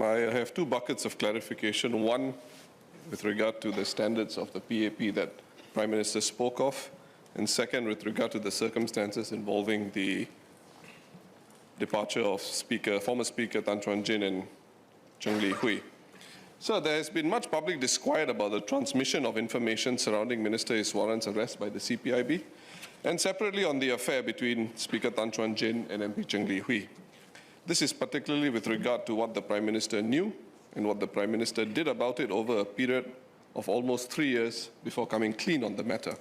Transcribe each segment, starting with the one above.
I have two buckets of clarification. One with regard to the standards of the PAP that Prime Minister spoke of, and second with regard to the circumstances involving the departure of former Speaker Tan Chuan-Jin and Cheng Li Hui. So there has been much public disquiet about the transmission of information surrounding Minister Iswaran's arrest by the Cpib, and separately on the affair between Speaker Tan Chuan-Jin and MP Cheng Li Hui. This is particularly with regard to what the Prime Minister knew and what the Prime Minister did about it over a period of almost 3 years before coming clean on the matter.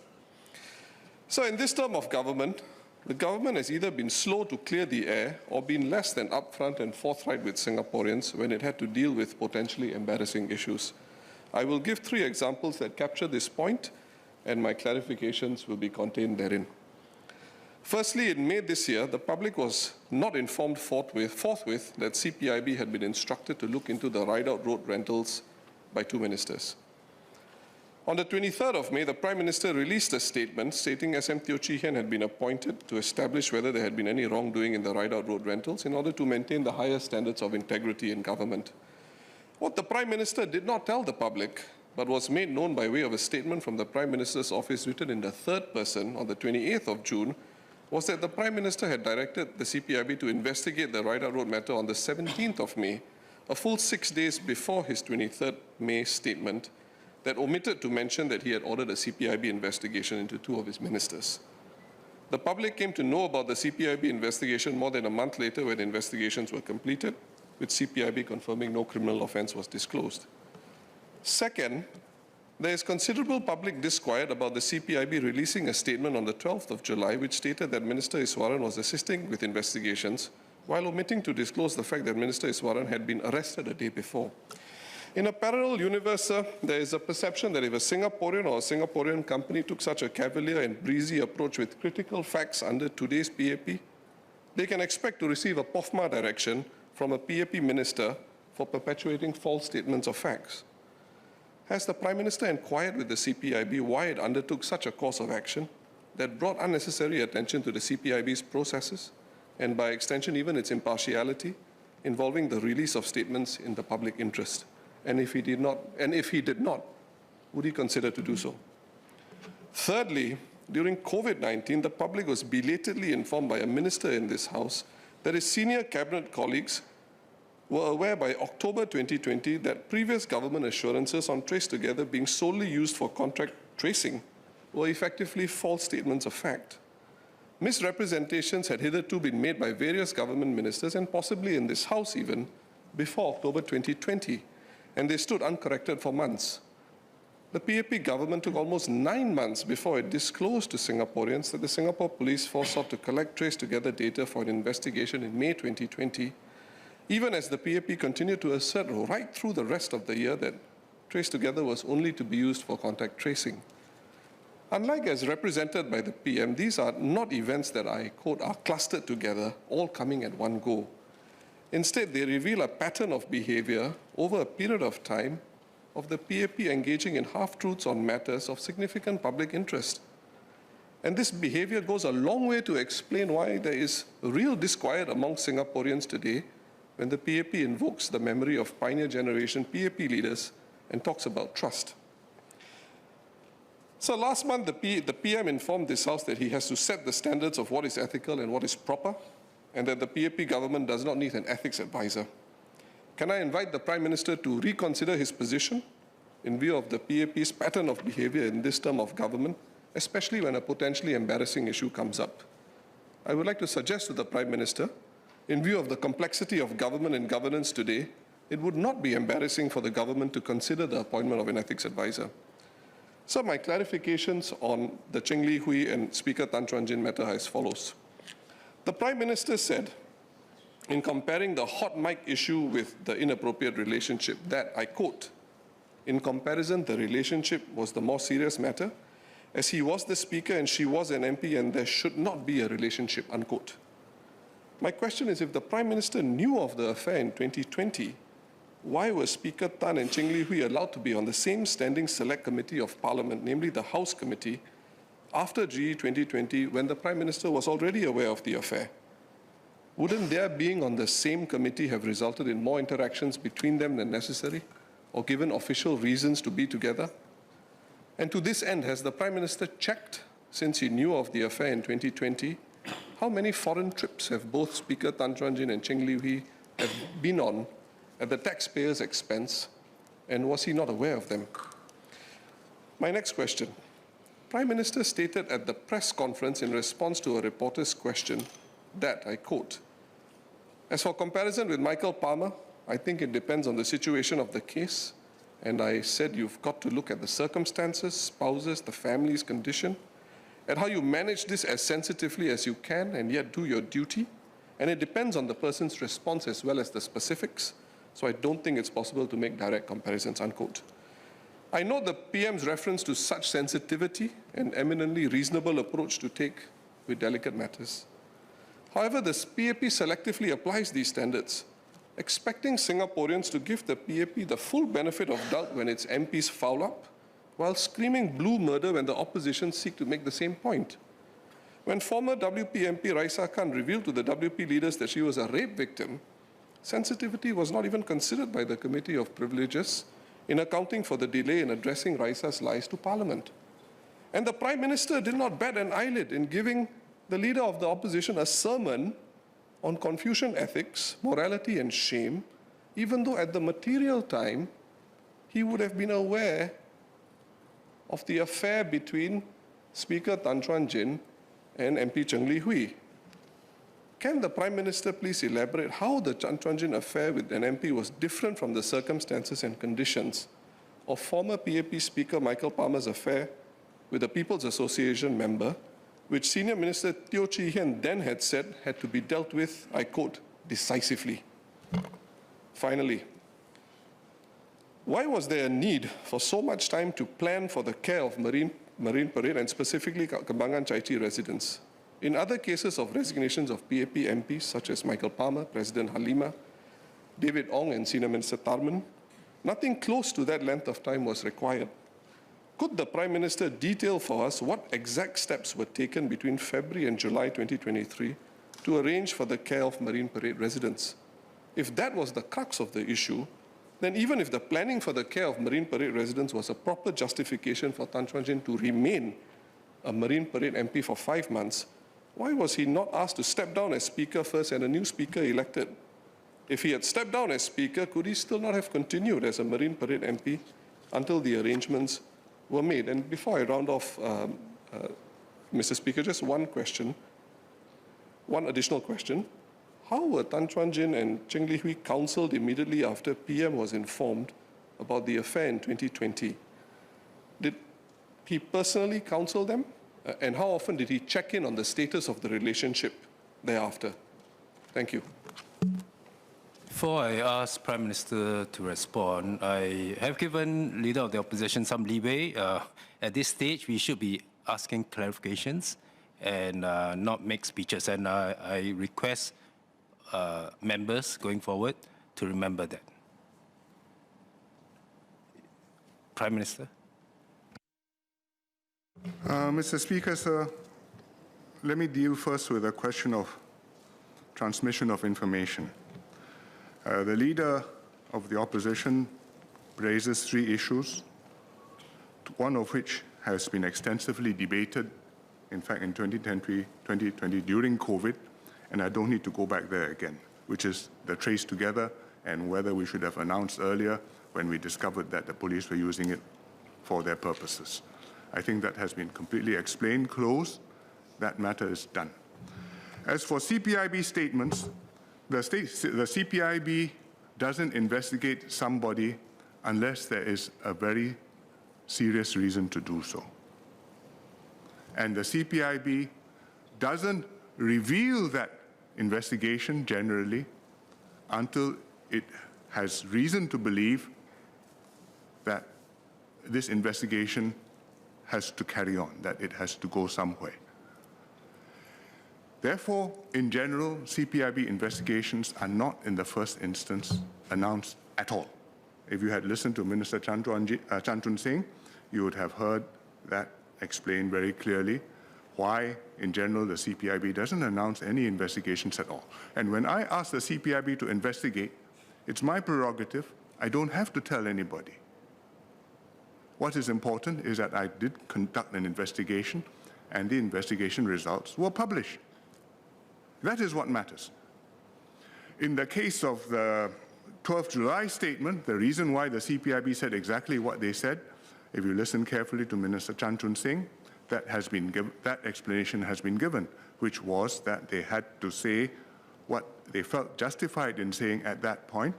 So in this term of government, the government has either been slow to clear the air or been less than upfront and forthright with Singaporeans when it had to deal with potentially embarrassing issues. I will give 3 examples that capture this point, and my clarifications will be contained therein. Firstly, in May this year, the public was not informed forthwith that Cpib had been instructed to look into the ride-out road rentals by 2 ministers. On the 23rd of May, the Prime Minister released a statement stating SM Teo Chee Hean had been appointed to establish whether there had been any wrongdoing in the ride-out road rentals in order to maintain the highest standards of integrity in government. What the Prime Minister did not tell the public, but was made known by way of a statement from the Prime Minister's office written in the third person on the 28th of June, was that the Prime Minister had directed the Cpib to investigate the ride-out road matter on the 17th of May, a full 6 days before his 23rd May statement, that omitted to mention that he had ordered a Cpib investigation into 2 of his ministers. The public came to know about the Cpib investigation more than a month later when investigations were completed, with Cpib confirming no criminal offence was disclosed. Second, there is considerable public disquiet about the Cpib releasing a statement on the 12th of July which stated that Minister Iswaran was assisting with investigations while omitting to disclose the fact that Minister Iswaran had been arrested a day before. In a parallel universe, there is a perception that if a Singaporean or a Singaporean company took such a cavalier and breezy approach with critical facts under today's PAP, they can expect to receive a POFMA direction from a PAP minister for perpetuating false statements of facts. Has the Prime Minister inquired with the Cpib why it undertook such a course of action that brought unnecessary attention to the Cpib's processes, and by extension even its impartiality, involving the release of statements in the public interest? And if he did not, would he consider to do so? Thirdly, during COVID-19, the public was belatedly informed by a minister in this House that his senior cabinet colleagues were aware by October 2020 that previous government assurances on TraceTogether being solely used for contact tracing were effectively false statements of fact. Misrepresentations had hitherto been made by various government ministers, and possibly in this House even, before October 2020. And they stood uncorrected for months. The PAP government took almost 9 months before it disclosed to Singaporeans that the Singapore Police Force sought to collect TraceTogether data for an investigation in May 2020, even as the PAP continued to assert right through the rest of the year that TraceTogether was only to be used for contact tracing. Unlike as represented by the PM, these are not events that I quote are clustered together, all coming at one go. Instead, they reveal a pattern of behavior over a period of time of the PAP engaging in half-truths on matters of significant public interest. And this behavior goes a long way to explain why there is real disquiet among Singaporeans today when the PAP invokes the memory of pioneer generation PAP leaders and talks about trust. So last month, the PM informed this House that he has to set the standards of what is ethical and what is proper, and that the PAP government does not need an ethics advisor. Can I invite the Prime Minister to reconsider his position in view of the PAP's pattern of behavior in this term of government, especially when a potentially embarrassing issue comes up? I would like to suggest to the Prime Minister, in view of the complexity of government and governance today, it would not be embarrassing for the government to consider the appointment of an ethics advisor. So my clarifications on the Cheng Li Hui and Speaker Tan Chuan-Jin matter are as follows. The Prime Minister said, in comparing the hot mic issue with the inappropriate relationship, that, I quote, "In comparison, the relationship was the more serious matter, as he was the Speaker and she was an MP and there should not be a relationship," unquote. My question is, if the Prime Minister knew of the affair in 2020, why were Speaker Tan and Cheng Li Hui allowed to be on the same standing select committee of Parliament, namely the House Committee, after GE 2020 when the Prime Minister was already aware of the affair? wouldn't their being on the same committee have resulted in more interactions between them than necessary, or given official reasons to be together? And to this end, has the Prime Minister checked, since he knew of the affair in 2020, how many foreign trips have both Speaker Tan Chuan-Jin and Cheng Liu have been on at the taxpayers' expense, and was he not aware of them? My next question. Prime Minister stated at the press conference in response to a reporter's question that, I quote, "As for comparison with Michael Palmer, I think it depends on the situation of the case. And I said you've got to look at the circumstances, spouses, the family's condition, and how you manage this as sensitively as you can and yet do your duty. And it depends on the person's response as well as the specifics. So I don't think it's possible to make direct comparisons," unquote. I note the PM's reference to such sensitivity and eminently reasonable approach to take with delicate matters. However, the PAP selectively applies these standards, expecting Singaporeans to give the PAP the full benefit of doubt when its MPs foul up, while screaming blue murder when the opposition seek to make the same point. When former WP MP Raisa Khan revealed to the WP leaders that she was a rape victim, sensitivity was not even considered by the Committee of Privileges in accounting for the delay in addressing Raisa's lies to Parliament. And the Prime Minister did not bat an eyelid in giving the leader of the opposition a sermon on Confucian ethics, morality and shame, even though at the material time he would have been aware of the affair between Speaker Tan Chuan-Jin and MP Cheng Li. Can the Prime Minister please elaborate how the Tan Chuan-Jin affair with an MP was different from the circumstances and conditions of former PAP Speaker Michael Palmer's affair with a People's Association member, which Senior Minister Teo Chee Hean then had said had to be dealt with, I quote, decisively? Finally, why was there a need for so much time to plan for the care of Marine Parade and specifically Kembangan Chai Chee residents? In other cases of resignations of PAP MPs, such as Michael Palmer, President Halima, David Ong and Senior Minister Tharman, nothing close to that length of time was required. Could the Prime Minister detail for us what exact steps were taken between February and July 2023 to arrange for the care of Marine Parade residents? If that was the crux of the issue, then even if the planning for the care of Marine Parade residents was a proper justification for Tan Chuan-Jin to remain a Marine Parade MP for 5 months, why was he not asked to step down as Speaker first and a new Speaker elected? If he had stepped down as Speaker, could he still not have continued as a Marine Parade MP until the arrangements were made? And before I round off, Mr. Speaker, just one additional question. How were Tan Chuan-Jin and Cheng Li counselled immediately after PM was informed about the affair in 2020? Did he personally counsel them? And how often did he check in on the status of the relationship thereafter? Thank you. Before I ask Prime Minister to respond, I have given Leader of the Opposition some leeway. At this stage, we should be asking clarifications and not make speeches. And I request members going forward to remember that. Prime Minister. Mr. Speaker, sir, let me deal first with the question of transmission of information. The Leader of the Opposition raises 3 issues, one of which has been extensively debated, in fact, in 2020 during COVID, and I don't need to go back there again, which is the TraceTogether and whether we should have announced earlier when we discovered that the police were using it for their purposes. I think that has been completely explained, closed. That matter is done. As for Cpib statements, the Cpib doesn't investigate somebody unless there is a very serious reason to do so. And the Cpib doesn't reveal that investigation generally until it has reason to believe that this investigation has to carry on, that it has to go somewhere. Therefore, in general, Cpib investigations are not in the first instance announced at all. If you had listened to Minister Chuan-Jin Singh, you would have heard that explained very clearly why, in general, the Cpib doesn't announce any investigations at all. And when I ask the Cpib to investigate, it's my prerogative. I don't have to tell anybody. What is important is that I did conduct an investigation, and the investigation results were published. That is what matters. In the case of the 12th July statement, the reason why the Cpib said exactly what they said, if you listen carefully to Minister Chuan-Jin Singh, that explanation has been given, which was that they had to say what they felt justified in saying at that point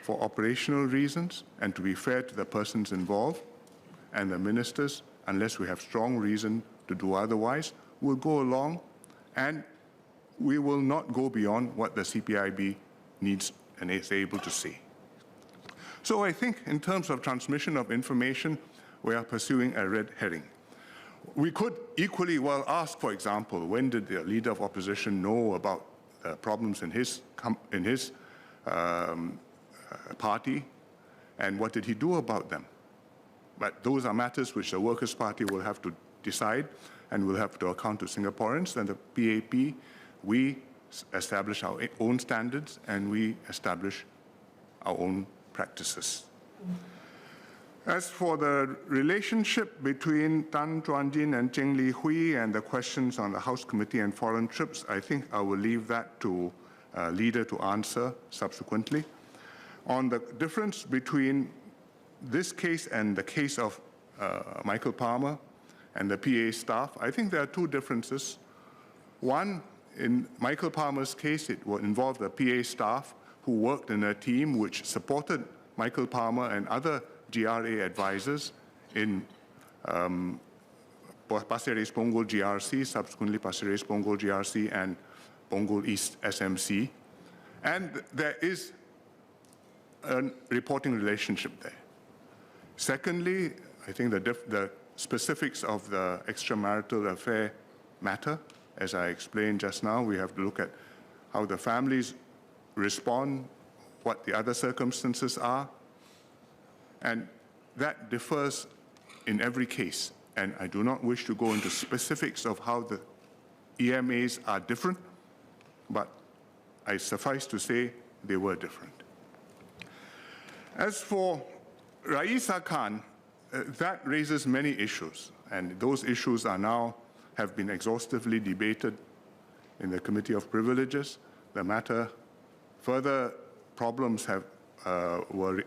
for operational reasons and to be fair to the persons involved, and the ministers, unless we have strong reason to do otherwise, will go along, and we will not go beyond what the Cpib needs and is able to say. So I think in terms of transmission of information, we are pursuing a red herring. We could equally well ask, for example, when did the leader of opposition know about problems in his party, and what did he do about them? But those are matters which the Workers' Party will have to decide and will have to account to Singaporeans. And the PAP, we establish our own standards and we establish our own practices. As for the relationship between Tan Chuan-Jin and Cheng Li Hui and the questions on the House Committee and foreign trips, I think I will leave that to leader to answer subsequently. On the difference between this case and the case of Michael Palmer and the PA staff, I think there are two differences. One, in Michael Palmer's case, it involved the PA staff who worked in a team which supported Michael Palmer and other GRA advisors in Pasir Ris Punggol GRC, subsequently Pasir Ris Punggol GRC and Punggol East SMC. And there is a reporting relationship there. Secondly, I think the specifics of the extramarital affair matter. As I explained just now, we have to look at how the families respond, what the other circumstances are, and that differs in every case. And I do not wish to go into specifics of how the EMAs are different, but I suffice to say they were different. As for Raisa Khan, that raises many issues, and those issues have been exhaustively debated in the Committee of Privileges. The matter, further problems were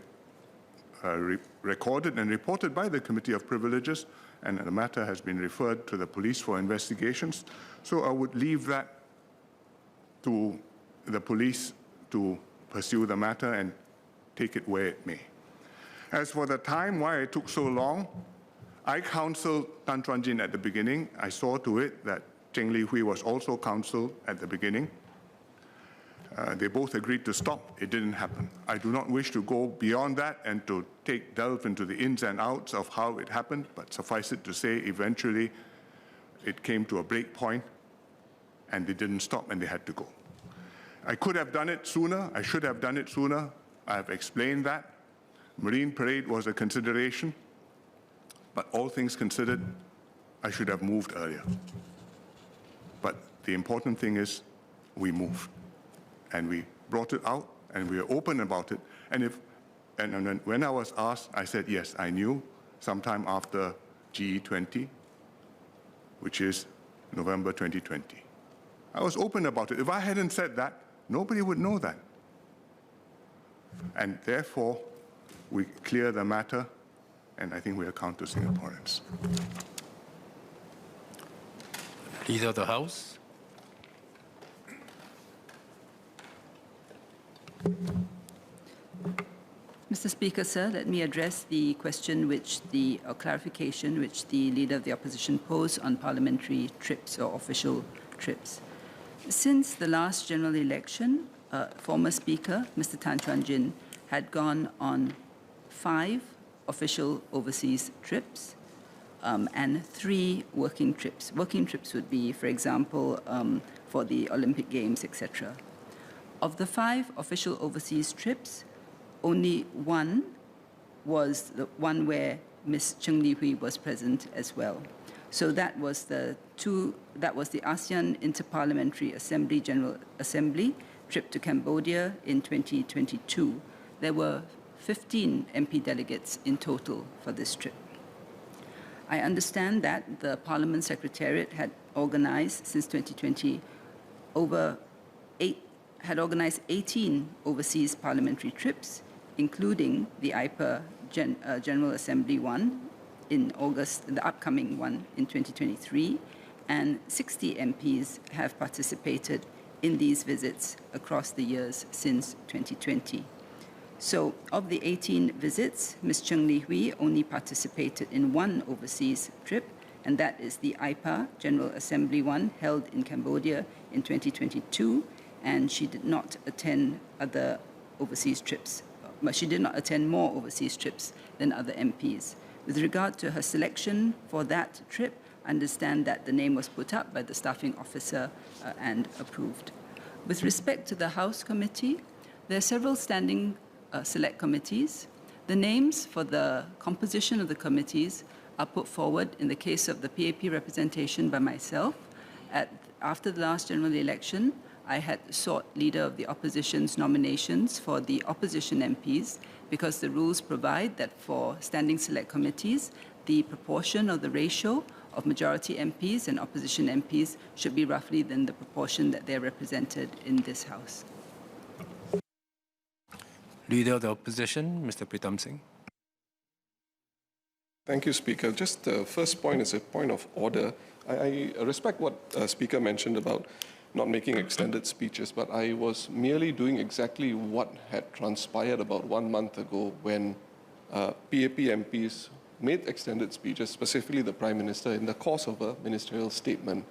recorded and reported by the Committee of Privileges, and the matter has been referred to the police for investigations. So I would leave that to the police to pursue the matter and take it where it may. As for the time why it took so long, I counseled Tan Chuan-Jin at the beginning. I saw to it that Cheng Li Hui was also counseled at the beginning. They both agreed to stop. It didn't happen. I do not wish to go beyond that and to delve into the ins and outs of how it happened, but suffice it to say, eventually it came to a break point and they didn't stop and they had to go. I could have done it sooner. I should have done it sooner. I have explained that. Marine Parade was a consideration, but all things considered, I should have moved earlier. But the important thing is we moved. And we brought it out, and we were open about it. And when I was asked, I said, yes, I knew sometime after GE20, which is November 2020. I was open about it. If I hadn't said that, nobody would know that. And therefore, we clear the matter, and I think we account to Singaporeans. Leader of the House. Mr. Speaker, sir, let me address the question or clarification which the Leader of the Opposition posed on parliamentary trips or official trips. Since the last general election, former Speaker, Mr. Tan Chuan-Jin, had gone on 5 official overseas trips and 3 working trips. Working trips would be, for example, for the Olympic Games, etc. Of the 5 official overseas trips, only one was the one where Ms. Cheng Li Hui was present as well. So that was the ASEAN Interparliamentary Assembly General Assembly trip to Cambodia in 2022. There were 15 MP delegates in total for this trip. I understand that the Parliament Secretariat had organized since 2020 had organized 18 overseas parliamentary trips, including the IPA General Assembly one in August, the upcoming one in 2023, and 60 MPs have participated in these visits across the years since 2020. So, of the 18 visits, Ms. Cheng Li Hui only participated in one overseas trip, and that is the IPA General Assembly one held in Cambodia in 2022, and she did not attend other overseas trips, but she did not attend more overseas trips than other MPs. With regard to her selection for that trip, I understand that the name was put up by the staffing officer and approved. With respect to the House Committee, there are several standing select committees. The names for the composition of the committees are put forward in the case of the PAP representation by myself. After the last general election, I had sought Leader of the Opposition's nominations for the opposition MPs because the rules provide that for standing select committees, the proportion or the ratio of majority MPs and opposition MPs should be roughly than the proportion that they're represented in this House. Leader of the Opposition, Mr. Pritam Singh. Thank you, Speaker. Just the first point is a point of order. I respect what Speaker mentioned about not making extended speeches, but I was merely doing exactly what had transpired about 1 month ago when PAP MPs made extended speeches, specifically the Prime Minister, in the course of a ministerial statement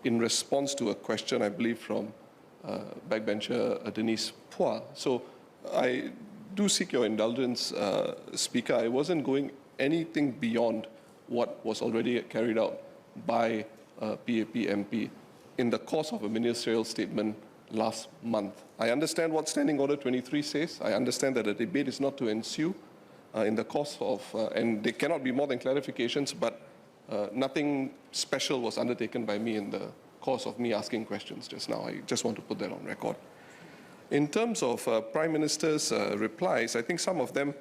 in response to a question, I believe, from backbencher Denise Phua. So I do seek your indulgence, Speaker. I wasn't going anything beyond what was already carried out by PAP MP in the course of a ministerial statement last month. I understand what Standing Order 23 says. I understand that a debate is not to ensue in the course of, and there cannot be more than clarifications, but nothing special was undertaken by me in the course of me asking questions just now. I just want to put that on record. In terms of Prime Minister's replies, I think some of them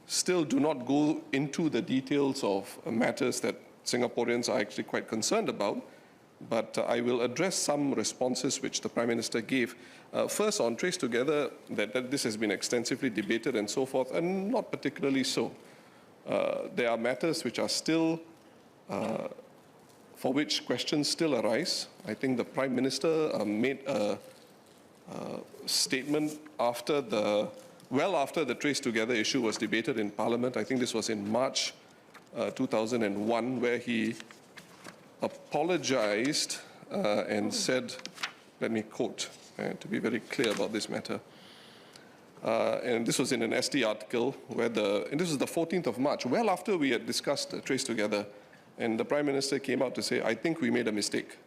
still do not go into the details of matters that Singaporeans are actually quite concerned about, but I will address some responses which the Prime Minister gave. First, on TraceTogether, that this has been extensively debated and so forth, and not particularly so. There are matters which are still, for which questions still arise. I think the Prime Minister made a statement well after the TraceTogether issue was debated in Parliament. I think this was in March 2001, where he apologized and said, let me quote, to be very clear about this matter. And this was in an SD article, and this was the 14th of March, well after we had discussed TraceTogether, and the Prime Minister came out to say, I think we made a mistake.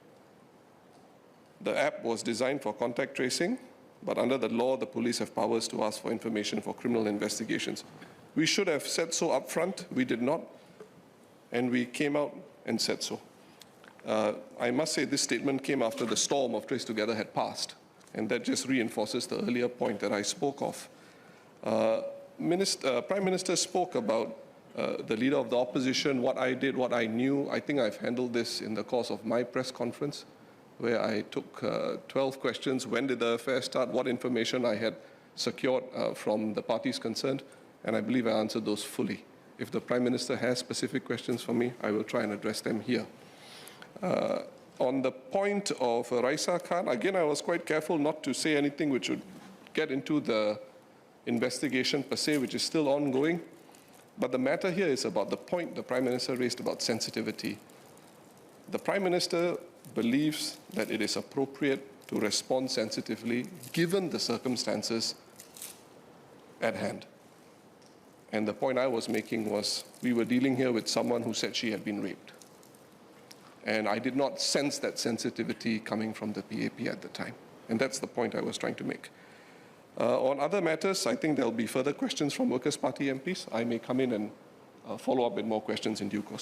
The app was designed for contact tracing, but under the law, the police have powers to ask for information for criminal investigations. We should have said so up front. We did not, and we came out and said so. I must say this statement came after the storm of TraceTogether had passed, and that just reinforces the earlier point that I spoke of. Prime Minister spoke about the Leader of the Opposition, what I did, what I knew. I think I've handled this in the course of my press conference, where I took 12 questions. When did the affair start? What information I had secured from the parties concerned? And I believe I answered those fully. If the Prime Minister has specific questions for me, I will try and address them here. On the point of Raisa Khan, again, I was quite careful not to say anything which would get into the investigation per se, which is still ongoing. But the matter here is about the point the Prime Minister raised about sensitivity. The Prime Minister believes that it is appropriate to respond sensitively given the circumstances at hand. And the point I was making was we were dealing here with someone who said she had been raped. And I did not sense that sensitivity coming from the PAP at the time. And that's the point I was trying to make. On other matters, I think there'll be further questions from Workers' Party MPs. I may come in and follow up with more questions in due course.